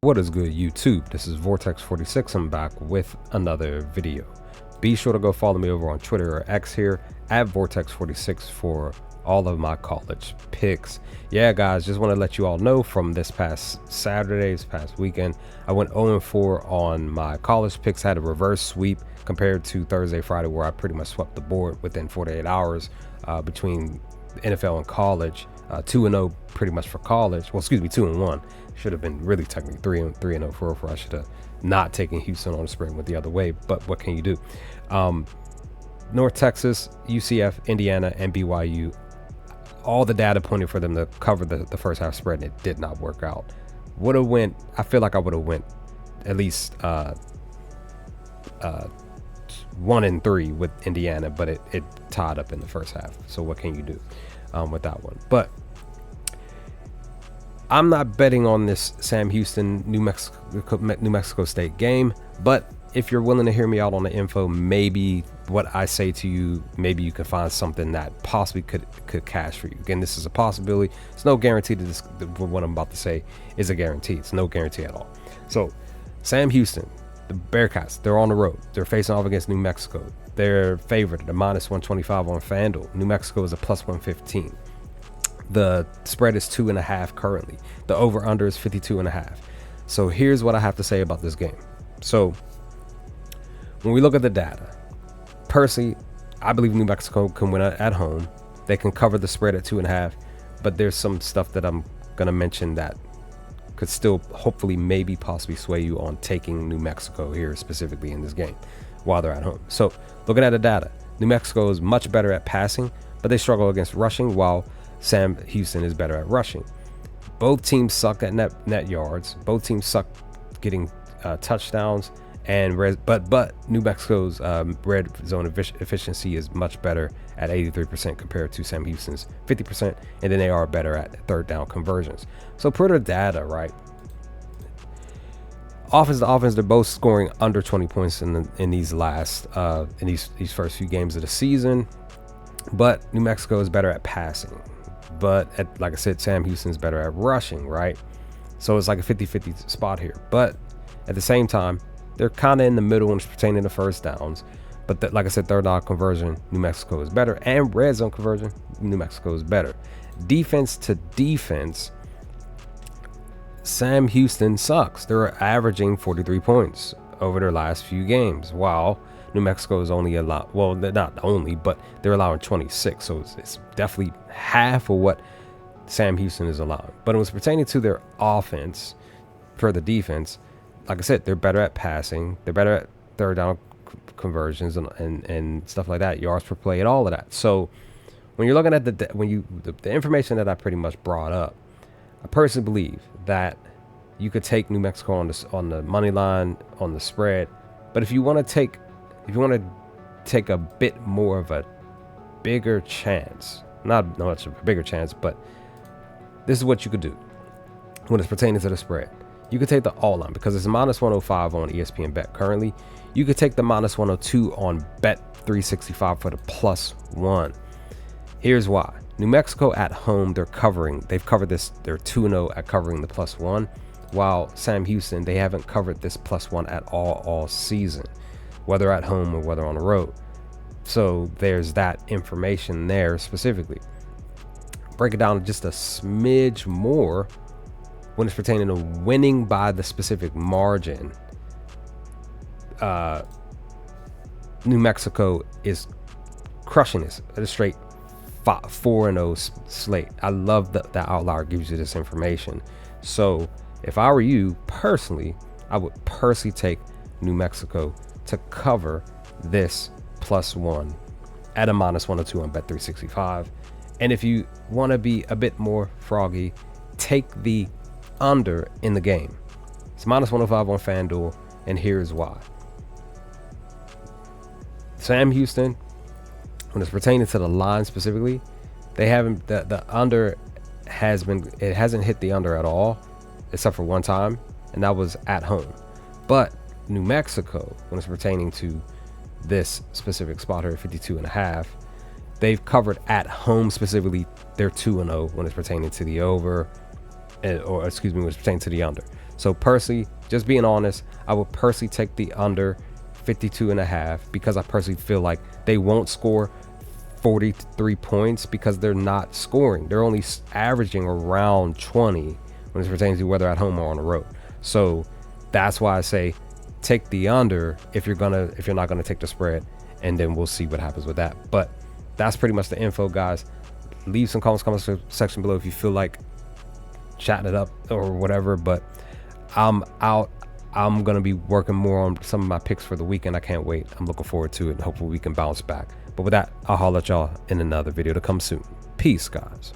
What is good, YouTube? This is Vortex46. I'm back with another video. Be sure to go follow me over on Twitter or X here at Vortex46 for all of my college picks. Yeah, guys, just want to let you all know from this past Saturday, this past weekend, I went 0-4 on my college picks. Had a reverse sweep compared to Thursday, Friday, where I pretty much swept the board within 48 hours between NFL and college. 2-0 pretty much for college. Well, excuse me, 2-1. Should have been really technically 3-0 for I should have not taken Houston on the spread, went the other way. But what can you do? North Texas, UCF, Indiana, and BYU. All the data pointed for them to cover the first half spread, and it did not work out. Would have went. I feel like I would have went at least 1-3 with Indiana, but it tied up in the first half. So what can you do with that one? But I'm not betting on this Sam Houston New Mexico State game, but if you're willing to hear me out on the info, maybe what I say to you, maybe you can find something that possibly could cash for you. Again, this is a possibility. It's no guarantee that what I'm about to say is a guarantee. It's no guarantee at all. So Sam Houston, the Bearkats, they're on the road. They're facing off against New Mexico. They're favored at a -125 on FanDuel. New Mexico is a +115. The spread is 2.5 currently. The over-under is 52.5. So here's what I have to say about this game. So when we look at the data, personally, I believe New Mexico can win at home. They can cover the spread at 2.5, but there's some stuff that I'm going to mention that could still hopefully maybe possibly sway you on taking New Mexico here specifically in this game while they're at home. So looking at the data, New Mexico is much better at passing, but they struggle against rushing, while Sam Houston is better at rushing. Both teams suck at net yards. Both teams suck getting touchdowns. But New Mexico's red zone efficiency is much better at 83% compared to Sam Houston's 50%, and then they are better at third down conversions. So per the data, right? Offense to offense, they're both scoring under 20 points in these first few games of the season. But New Mexico is better at passing. But like I said, Sam Houston's better at rushing, right? So it's like a 50-50 spot here. But at the same time, they're kind of in the middle when it's pertaining to first downs. But like I said, third down conversion, New Mexico is better. And red zone conversion, New Mexico is better. Defense to defense, Sam Houston sucks. They're averaging 43 points over their last few games, while New Mexico is only allowed, well, not only, but they're allowing 26. So it's definitely half of what Sam Houston is allowing. But when it's pertaining to their offense for the defense, like I said, they're better at passing. They're better at third down conversions and stuff like that, yards per play and all of that. So when you're looking at the information that I pretty much brought up, I personally believe that you could take New Mexico on the money line, on the spread. But if you want to take a bit more of a bigger chance, not much of a bigger chance, but this is what you could do when it's pertaining to the spread. You could take the all line because it's -105 on ESPN Bet currently. You could take the -102 on Bet 365 for the +1. Here's why. New Mexico at home, they've covered this. They're 2-0 at covering the +1, while Sam Houston, they haven't covered this +1 at all season, whether at home or whether on the road. So there's that information there specifically. Break it down just a smidge more when it's pertaining to winning by the specific margin. New Mexico is crushing this at a straight 4-0 slate. I love that Outlier gives you this information. So if I were you personally, I would personally take New Mexico to cover this +1 at a -102 on Bet 365. And if you want to be a bit more froggy, take the under in the game. It's -105 on FanDuel, and here's why. Sam Houston, when it's pertaining to the line specifically, they haven't the under hasn't hit the under at all, except for one time, and that was at home. But New Mexico, when it's pertaining to this specific spot here, 52.5, they've covered at home specifically. They're 2-0 when it's pertaining to the over, when it's pertaining to the under. So personally, just being honest, I would personally take the under 52.5 because I personally feel like they won't score 43 points because they're not scoring. They're only averaging around 20 when it pertains to whether at home or on the road. So that's why I say take the under if you're not gonna take the spread, and then we'll see what happens with that. But that's pretty much the info, guys. Leave some comments section below if you feel like chatting it up or whatever. But I'm out. I'm gonna be working more on some of my picks for the weekend. I can't wait. I'm looking forward to it. Hopefully we can bounce back. But with that, I'll holler at y'all in another video to come soon. Peace, guys.